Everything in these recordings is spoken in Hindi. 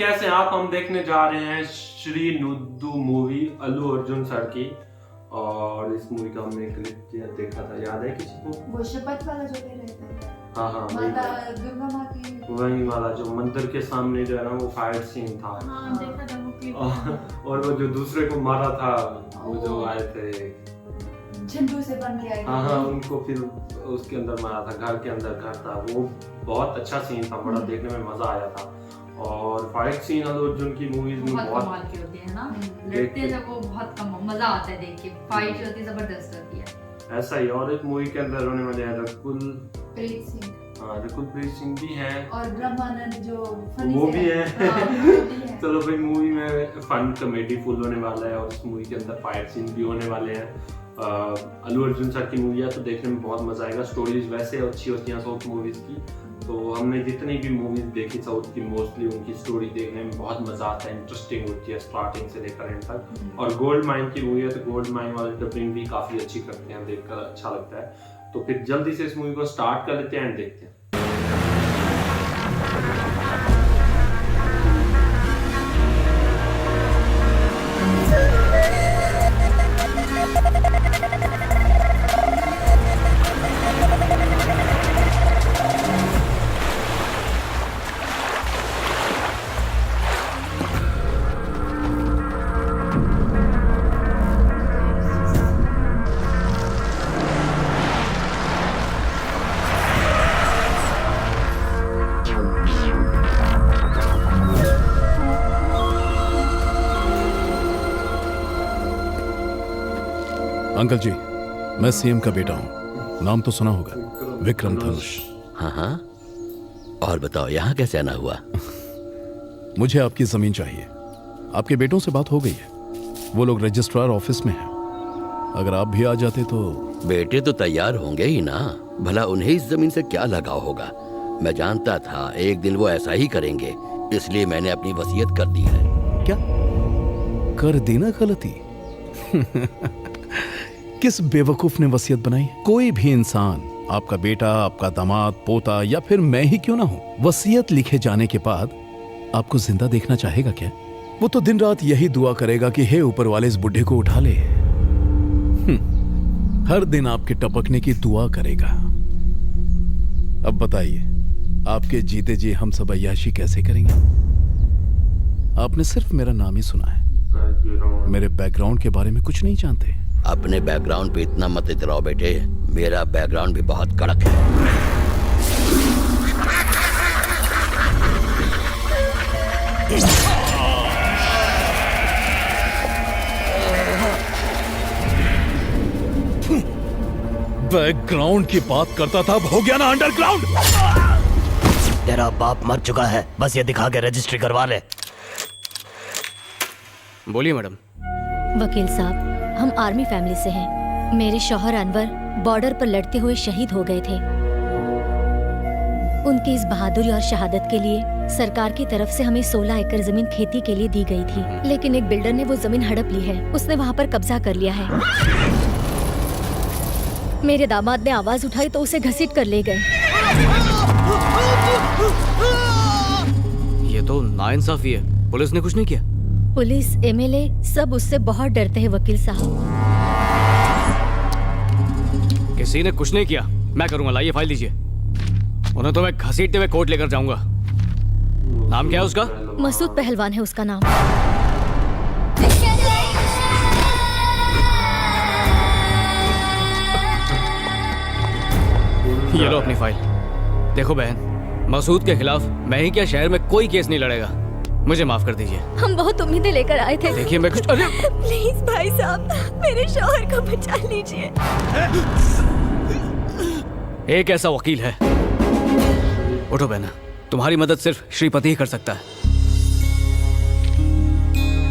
कैसे हैं आप? हम देखने जा रहे हैं श्री नुद्दू मूवी अल्लू अर्जुन सर की। और इस मूवी का हमने क्लिप देखा था, याद है किसी को? वो शपथ वाला जो ले रहे थे। हाँ माता दुर्गा माँ की वही वाला जो मंदिर के सामने जो है ना वो फाइट सीन था। हाँ, देखा था वो क्लिप। और वो जो दूसरे को मारा था, वो जो आए थे झंडू से बन के आए थे। हाँ, उनको फिर उसके अंदर मारा था, घर के अंदर घर था। वो बहुत अच्छा सीन था, बड़ा देखने में मजा आया था। और फाइट सीन अल्लू अर्जुन की मूवीज में बहुत कमाल की होती है ना, लड़ते जब वो बहुत कम मजा आता है देख के, फाइट होती है जबरदस्त होती है। ऐसा ही। और इस मूवी के अंदर होने वाले हैं प्रीत सिंह रकुलप्रीत सिंह भी हैं और ब्रह्मानंद जो फनी वो से भी है। हाँ, वो भी है। चलो भाई, मूवी में फन कॉमेडी फुल होने वाला है और इस मूवी के अंदर फाइट सीन भी होने वाले हैं। अल्लू अर्जुन सर की मूवी है तो देखने में बहुत मजा आएगा। स्टोरीज वैसे अच्छी होती हैं साउथ मूवीज की, तो हमने जितनी भी मूवीज देखी साउथ की, मोस्टली उनकी स्टोरी देखने में बहुत मजा आता है, इंटरेस्टिंग होती है स्टार्टिंग से लेकर एंड तक। और गोल्ड माइन की मूवी है तो गोल्ड माइन वाले डबिंग भी काफी अच्छी करते हैं, देखकर अच्छा लगता है। तो फिर जल्दी से इस मूवी को स्टार्ट कर लेते हैं एंड देखते हैं। अंकल जी, मैं सीएम का बेटा हूँ, नाम तो सुना होगा, विक्रम धनुष। हाँ हाँ, और बताओ यहाँ कैसे आना हुआ? मुझे आपकी जमीन चाहिए। आपके बेटों से बात हो गई है, वो लोग रजिस्ट्रार ऑफिस में हैं। अगर आप भी आ जाते तो। बेटे तो तैयार होंगे ही ना, भला उन्हें इस जमीन से क्या लगाव होगा? मैं जानता था एक दिन वो ऐसा ही करेंगे, इसलिए मैंने अपनी वसीयत कर दी है। क्या कर देना गलती? किस बेवकूफ ने वसीयत बनाई? कोई भी इंसान, आपका बेटा, आपका दामाद, पोता या फिर मैं ही क्यों ना हूं, वसीयत लिखे जाने के बाद आपको जिंदा देखना चाहेगा क्या? वो तो दिन रात यही दुआ करेगा कि हे ऊपर वाले इस बुढ़े को उठा ले। हर दिन आपके टपकने की दुआ करेगा। अब बताइए, आपके जीते जी हम सब अय्याशी कैसे करेंगे? आपने सिर्फ मेरा नाम ही सुना है, मेरे बैकग्राउंड के बारे में कुछ नहीं जानते। अपने बैकग्राउंड पे इतना मत इतराओ बेटे, मेरा बैकग्राउंड भी बहुत कड़क है। बैकग्राउंड की बात करता था, अब हो गया ना अंडरग्राउंड। तेरा बाप मर चुका है, बस ये दिखा के रजिस्ट्री करवा ले। बोलिए मैडम। वकील साहब, हम आर्मी फैमिली से हैं। मेरे शौहर अनवर बॉर्डर पर लड़ते हुए शहीद हो गए थे। उनकी इस बहादुरी और शहादत के लिए सरकार की तरफ से हमें 16 एकड़ जमीन खेती के लिए दी गई थी, लेकिन एक बिल्डर ने वो जमीन हड़प ली है। उसने वहाँ पर कब्जा कर लिया है। मेरे दामाद ने आवाज उठाई तो उसे घसीट कर ले गए। ये तो नाइंसाफी है, पुलिस ने कुछ नहीं किया? पुलिस, एमएलए सब उससे बहुत डरते हैं वकील साहब। किसी ने कुछ नहीं किया, मैं करूंगा। लाइए फाइल दीजिए, उन्हें तो मैं घसीटते हुए कोर्ट लेकर जाऊंगा। नाम क्या है उसका? मसूद पहलवान है उसका नाम। ये लो अपनी फाइल। देखो बहन, मसूद के खिलाफ मैं ही क्या शहर में कोई केस नहीं लड़ेगा। मुझे माफ कर दीजिए। हम बहुत उम्मीदें लेकर आए थे। देखिए मैं कुछ प्लीज भाई साहब, मेरे शौहर को बचा लीजिए। एक ऐसा वकील है। उठो बहना, तुम्हारी मदद सिर्फ श्रीपति ही कर सकता है।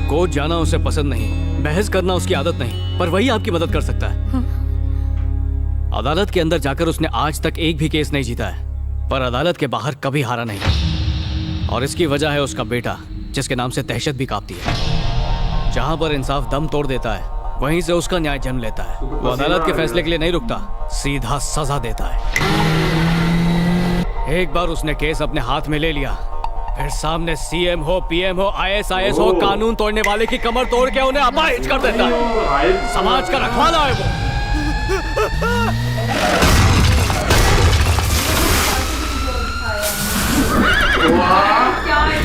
कोर्ट जाना उसे पसंद नहीं, बहस करना उसकी आदत नहीं, पर वही आपकी मदद कर सकता है। अदालत के अंदर जाकर उसने आज तक एक भी केस नहीं जीता है, पर अदालत के बाहर कभी हारा नहीं। और इसकी वजह है उसका बेटा, जिसके नाम से दहशत भी कांपती है। जहां पर इंसाफ दम तोड़ देता है, वहीं से उसका न्याय जन्म लेता है। वो अदालत के फैसले के लिए नहीं रुकता, सीधा सजा देता है। एक बार उसने केस अपने हाथ में ले लिया, फिर सामने सीएम हो, पीएम हो, आईएएस हो, कानून तोड़ने वाले की कमर तोड़ के उन्हें अपाहिज कर देता है। समाज का रखवाला है वो। क्या है?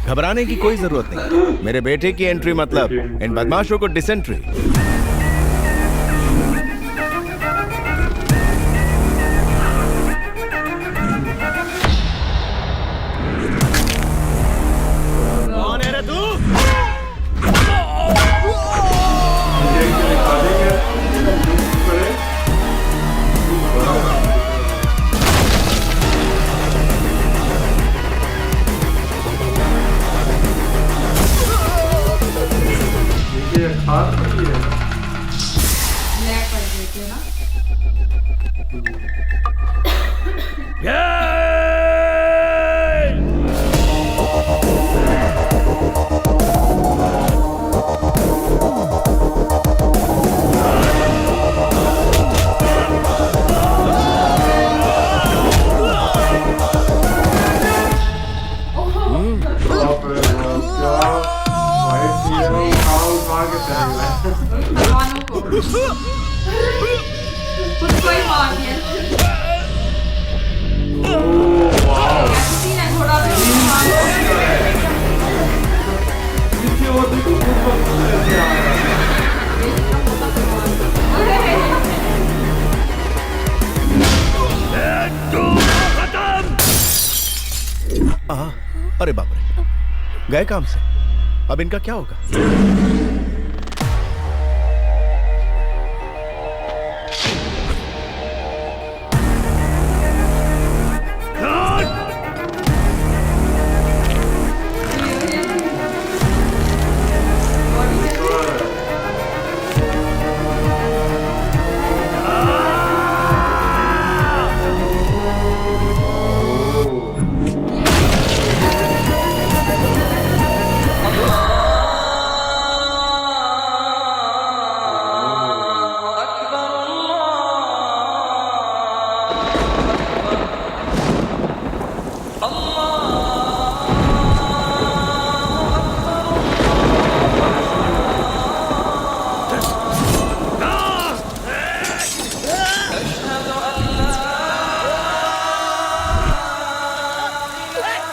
घबराने की कोई जरूरत नहीं। मेरे बेटे की एंट्री मतलब इन बदमाशों को डिसेंट्री। कौन है रे तू? ब्लैक कर देते हैं ना। भगवानों को खुद को ही मार दिया। सीन है थोड़ा अरे बाप रे, गए काम से। अब इनका क्या होगा?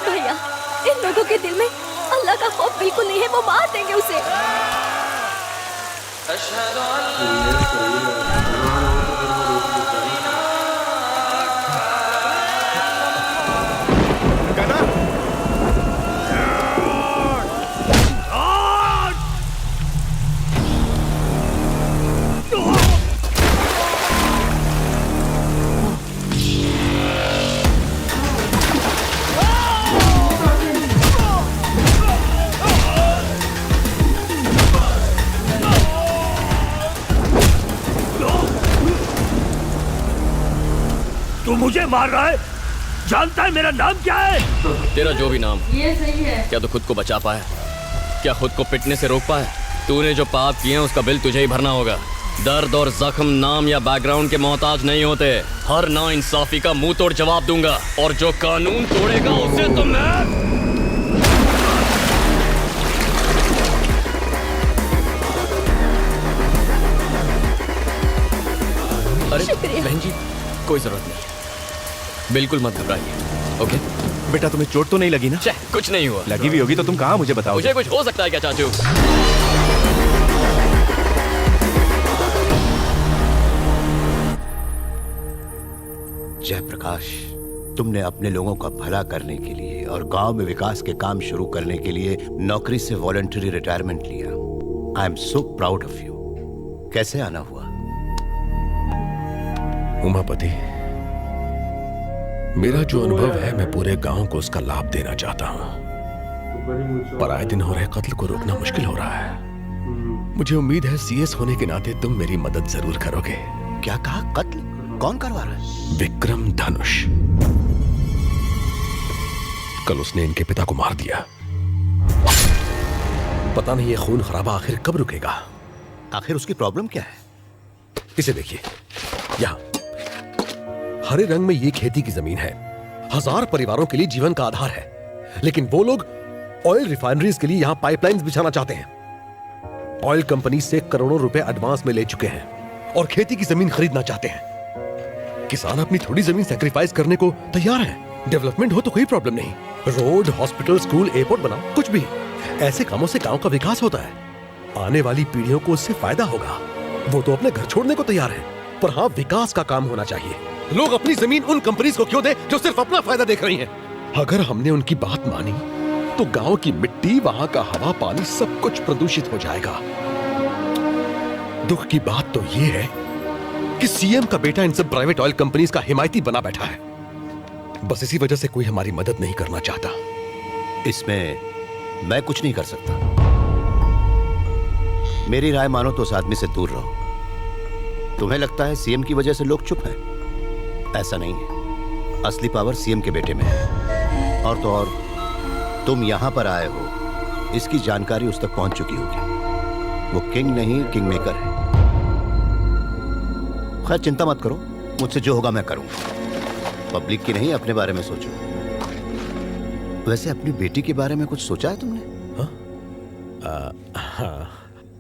भैया, इन लोगों के दिल में अल्लाह का खौफ बिल्कुल नहीं है। वो मार देंगे उसे। तू मुझे मार रहा है? जानता है मेरा नाम क्या है? तेरा जो भी नाम, ये सही है। क्या तू खुद को बचा पाया? क्या खुद को पिटने से रोक पाया? तूने जो पाप किए हैं उसका बिल तुझे ही भरना होगा। दर्द और जख्म नाम या बैकग्राउंड के मोहताज नहीं होते। हर ना इंसाफी का मुंह तोड़ जवाब दूंगा, और जो कानून तोड़ेगा उसे तो मैं। अरे बहन जी, कोई जरूरत नहीं, बिल्कुल मत घबराइए। ओके बेटा, तुम्हें चोट तो नहीं लगी ना? कुछ नहीं हुआ। लगी भी होगी तो तुम कहाँ मुझे बताओ? मुझे कुछ हो सकता है क्या चाचू? जयप्रकाश, तुमने अपने लोगों का भला करने के लिए और गांव में विकास के काम शुरू करने के लिए नौकरी से वॉलंटरी रिटायरमेंट लिया। I am so proud of you. कैसे आना हुआ? उमापति, मेरा जो अनुभव है मैं पूरे गांव को उसका लाभ देना चाहता हूं, पर आए दिन हो रहे कत्ल को रोकना मुश्किल हो रहा है। मुझे उम्मीद है सीएस होने के नाते तुम मेरी मदद जरूर करोगे। क्या कहा? कत्ल? कौन करवा रहा है? विक्रम धनुष। कल उसने इनके पिता को मार दिया। पता नहीं ये खून खराबा आखिर कब रुकेगा। आखिर उसकी प्रॉब्लम क्या है? इसे देखिए, यहाँ हरे रंग में ये खेती की जमीन है, 1000 परिवारों के लिए जीवन का आधार है, लेकिन वो लोग ऑयल रिफाइनरीज के लिए यहां पाइपलाइंस बिछाना चाहते हैं। ऑयल कंपनी से करोड़ों रुपए एडवांस में ले चुके हैं और खेती की जमीन खरीदना चाहते हैं। किसान अपनी थोड़ी जमीन सैक्रिफाइस करने को तैयार है। डेवलपमेंट हो तो कोई प्रॉब्लम नहीं, रोड, हॉस्पिटल, स्कूल, एयरपोर्ट बनाओ, कुछ भी। ऐसे कामों से गांव का विकास होता है, आने वाली पीढ़ियों को उससे फायदा होगा। वो तो अपने घर छोड़ने को तैयार है, पर हाँ, विकास का काम होना चाहिए। लोग अपनी जमीन उन कंपनीज को क्यों दें जो सिर्फ अपना फायदा देख रही हैं? अगर हमने उनकी बात मानी तो गांव की मिट्टी, वहां का हवा, पानी सब कुछ प्रदूषित हो जाएगा। दुख की बात तो ये है कि सीएम का बेटा इन सब प्राइवेट ऑयल कंपनीज का हिमायती बना बैठा है। बस इसी वजह से कोई हमारी मदद नहीं करना चाहता। इसमें मैं कुछ नहीं कर सकता। मेरी राय मानो तो उस आदमी से दूर रहो। तुम्हें लगता है सीएम की वजह से लोग चुप हैं? ऐसा नहीं है। असली पावर सीएम के बेटे में है। और तो और तुम यहां पर आए हो, इसकी जानकारी उस तक पहुंच चुकी होगी। वो किंग नहीं, किंग मेकर है। खैर चिंता मत करो, मुझसे जो होगा मैं करूंगा। पब्लिक की नहीं, अपने बारे में सोचो। वैसे अपनी बेटी के बारे में कुछ सोचा है तुमने? हाँ।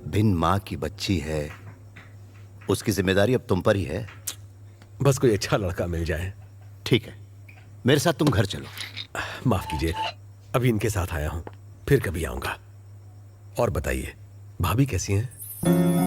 बिन माँ की बच्ची है, उसकी जिम्मेदारी अब तुम पर ही है। बस कोई अच्छा लड़का मिल जाए। ठीक है, मेरे साथ तुम घर चलो। माफ कीजिए, अभी इनके साथ आया हूं, फिर कभी आऊंगा। और बताइए, भाभी कैसी हैं?